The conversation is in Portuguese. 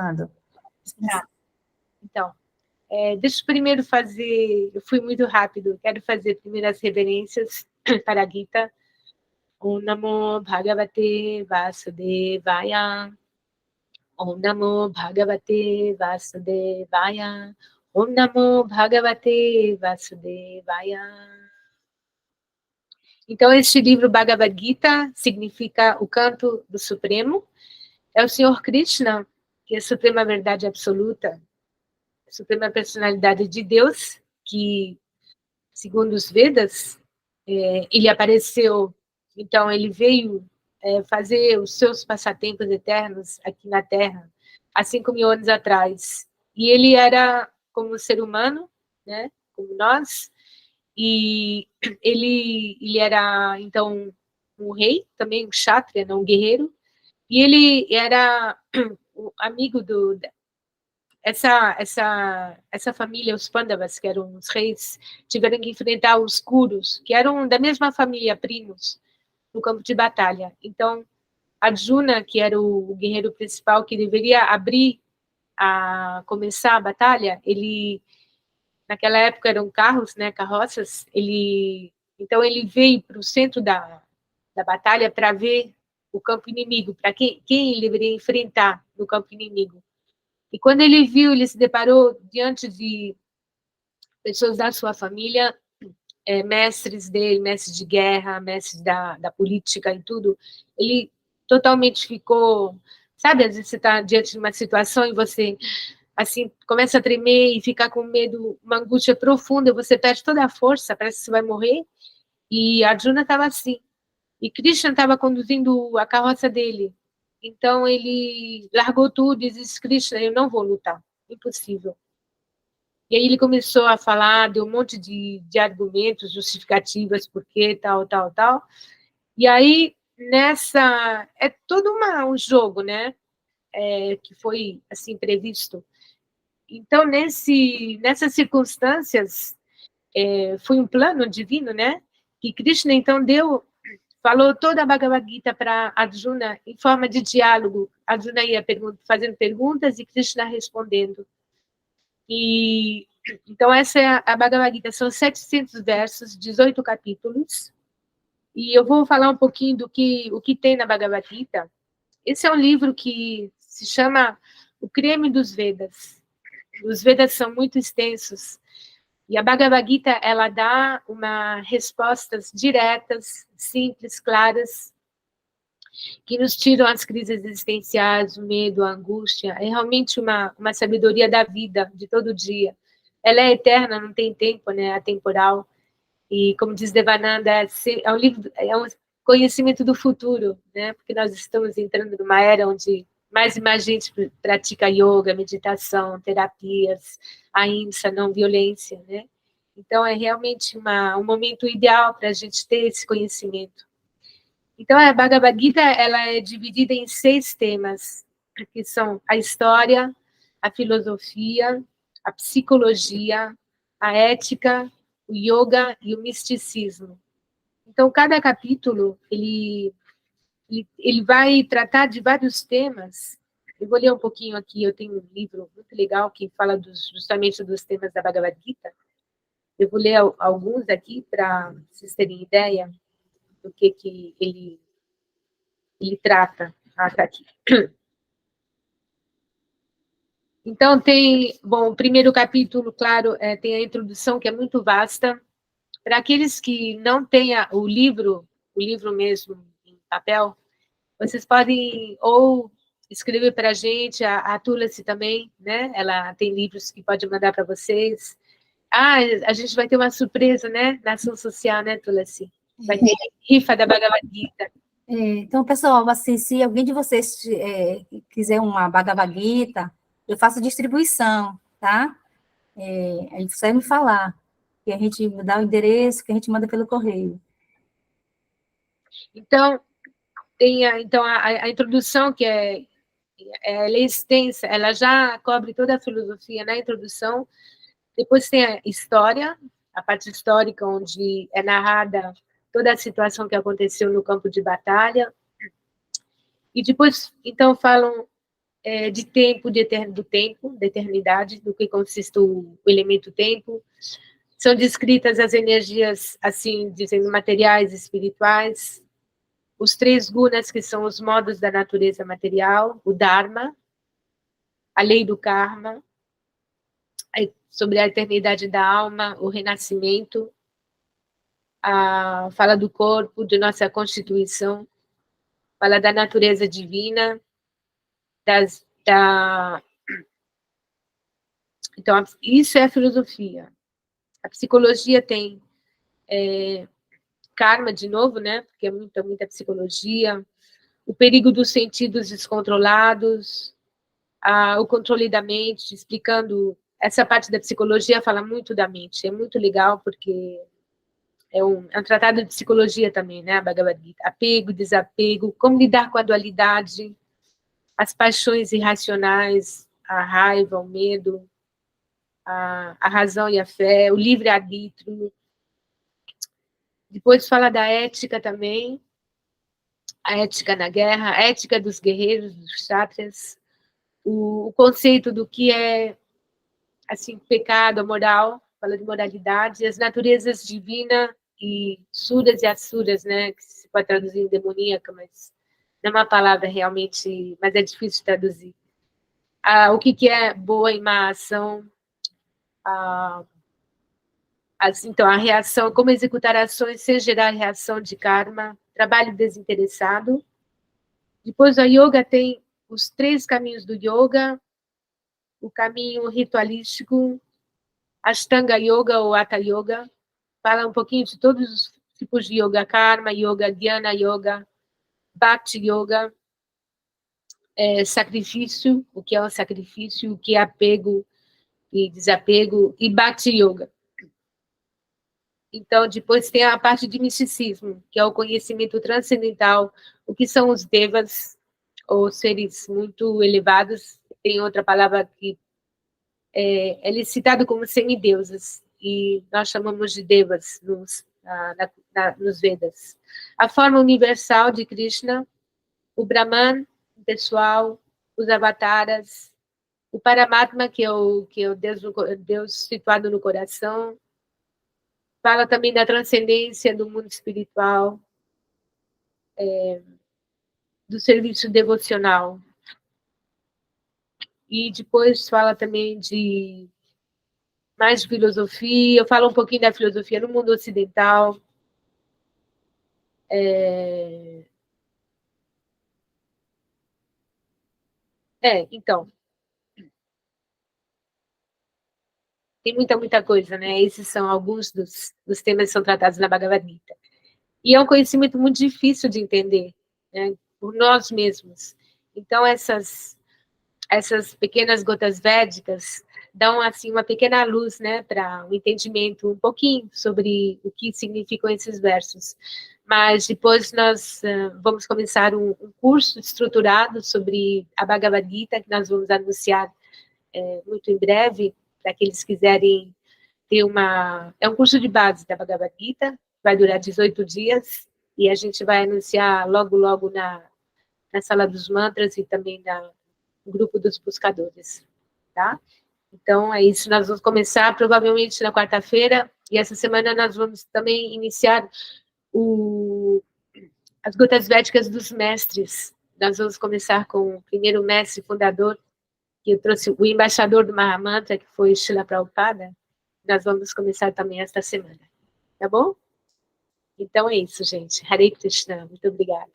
Tá. Então, deixa eu primeiro fazer... Eu fui muito rápido. Quero fazer primeiro as reverências para a Gita. Om Namo Bhagavate Vasudevaya. Om Namo Bhagavate Vasudevaya. Om Namo Bhagavate Vasudevaya. Então, este livro Bhagavad Gita significa o canto do Supremo. É o Senhor Krishna, que é a suprema verdade absoluta, a suprema personalidade de Deus, que, segundo os Vedas, ele apareceu, então ele veio fazer os seus passatempos eternos aqui na Terra, há 5.000 anos atrás. E ele era como ser humano, né, como nós, e ele era, então, um rei, também um kshatriya, não um guerreiro, e ele era amigo essa família, os Pandavas, que eram os reis, tiveram que enfrentar os Kurus, que eram da mesma família, primos, no campo de batalha. Então, Arjuna, que era o guerreiro principal, que deveria começar a batalha, ele, naquela época eram carros, né, carroças, então ele veio para o centro da batalha para ver o campo inimigo, para quem ele deveria enfrentar no campo inimigo. E quando ele viu, ele se deparou diante de pessoas da sua família, mestres dele, mestres de guerra, mestres da política e tudo. Ele totalmente ficou... Sabe, às vezes você está diante de uma situação e você, assim, começa a tremer e ficar com medo, uma angústia profunda, você perde toda a força, parece que você vai morrer. E Arjuna estava assim. E Krishna estava conduzindo a carroça dele. Então ele largou tudo e disse: Krishna, eu não vou lutar, impossível. E aí ele começou a falar, deu um monte de argumentos, justificativas, por quê, tal. E aí, é todo um jogo, né, que foi, assim, previsto. Então, nessas circunstâncias, foi um plano divino, né, que Krishna, então, falou toda a Bhagavad Gita para Arjuna em forma de diálogo. Arjuna ia fazendo perguntas e Krishna respondendo. E então essa é a Bhagavad Gita, são 700 versos, 18 capítulos. E eu vou falar um pouquinho o que tem na Bhagavad Gita. Esse é um livro que se chama O Creme dos Vedas. Os Vedas são muito extensos. E a Bhagavad Gita, ela dá respostas diretas, simples, claras, que nos tiram as crises existenciais, o medo, a angústia. É realmente uma sabedoria da vida, de todo dia. Ela é eterna, não tem tempo, né? É atemporal. E, como diz Devananda, é um livro, é um conhecimento do futuro, né? Porque nós estamos entrando numa era onde mais e mais gente pratica yoga, meditação, terapias, ahimsa, não violência, né? Então, é realmente um momento ideal para a gente ter esse conhecimento. Então, a Bhagavad Gita, ela é dividida em 6 temas, que são a história, a filosofia, a psicologia, a ética, o yoga e o misticismo. Então, cada capítulo, ele vai tratar de vários temas. Eu vou ler um pouquinho aqui, eu tenho um livro muito legal que fala justamente dos temas da Bhagavad Gita. Eu vou ler alguns aqui para vocês terem ideia do que ele trata. Tá aqui. Então, o primeiro capítulo, claro, tem a introdução, que é muito vasta. Para aqueles que não têm o livro mesmo em papel, vocês podem ou escrever para a gente, a Tulasi também, né? Ela tem livros que pode mandar para vocês. A gente vai ter uma surpresa, né? Na ação social, né, Tulasi? Vai ter rifa da Bhagavad Gita. Então, pessoal, assim, se alguém de vocês quiser uma Bhagavad Gita, eu faço distribuição, tá? Aí você me falar, que a gente dá o endereço, que a gente manda pelo correio. Então, tem a introdução, que ela é extensa, ela já cobre toda a filosofia na introdução. Depois tem a história, a parte histórica, onde é narrada toda a situação que aconteceu no campo de batalha. E depois, então, falam de tempo, do tempo, da eternidade, do que consiste o elemento tempo. São descritas as energias, assim, dizendo materiais e espirituais, os 3 gunas, que são os modos da natureza material, o Dharma, a lei do karma, sobre a eternidade da alma, o renascimento, fala do corpo, de nossa constituição, fala da natureza divina, então, isso é a filosofia. A psicologia tem karma, de novo, né? Porque é muita psicologia. O perigo dos sentidos descontrolados, o controle da mente, explicando. Essa parte da psicologia fala muito da mente. É muito legal, porque é um tratado de psicologia também, né? A Bhagavad Gita. Apego, desapego, como lidar com a dualidade, as paixões irracionais, a raiva, o medo, a razão e a fé, o livre-arbítrio. Depois fala da ética também, a ética na guerra, a ética dos guerreiros, dos kshatriyas, o conceito do que é, assim, pecado, moral, fala de moralidade, as naturezas divina e suras e asuras, né, que se pode traduzir em demoníaca, mas não é uma palavra realmente, mas é difícil de traduzir. O que é boa e má ação, então, a reação, como executar ações sem gerar reação de karma, trabalho desinteressado. Depois, a yoga tem os 3 caminhos do yoga, o caminho ritualístico, Ashtanga Yoga ou Hatha Yoga, fala um pouquinho de todos os tipos de yoga, karma yoga, dhyana yoga, bhakti yoga, sacrifício, o que é o sacrifício, o que é apego e desapego, e bhakti yoga. Então, depois tem a parte de misticismo, que é o conhecimento transcendental, o que são os devas, ou seres muito elevados. Tem outra palavra que é licitado como semideuses, e nós chamamos de devas nos Vedas. A forma universal de Krishna, o Brahman, o pessoal, os avataras, o Paramatma, que é o Deus situado no coração. Fala também da transcendência do mundo espiritual, do serviço devocional. E depois fala também de mais filosofia, eu falo um pouquinho da filosofia no mundo ocidental. Então, tem muita coisa, né? Esses são alguns dos temas que são tratados na Bhagavad Gita. E é um conhecimento muito difícil de entender, né? Por nós mesmos. Então, essas pequenas gotas védicas dão, assim, uma pequena luz, né, para um entendimento um pouquinho sobre o que significam esses versos. Mas depois nós vamos começar um curso estruturado sobre a Bhagavad Gita, que nós vamos anunciar muito em breve, para aqueles que quiserem ter é um curso de base da Bhagavad Gita, vai durar 18 dias, e a gente vai anunciar logo na sala dos mantras e também no grupo dos buscadores, tá? Então, é isso, nós vamos começar provavelmente na quarta-feira, e essa semana nós vamos também iniciar as gotas védicas dos mestres. Nós vamos começar com o primeiro mestre fundador, que eu trouxe o embaixador do Mahamantra, que foi Srila Prabhupada. Nós vamos começar também esta semana, tá bom? Então é isso, gente. Hare Krishna, muito obrigada.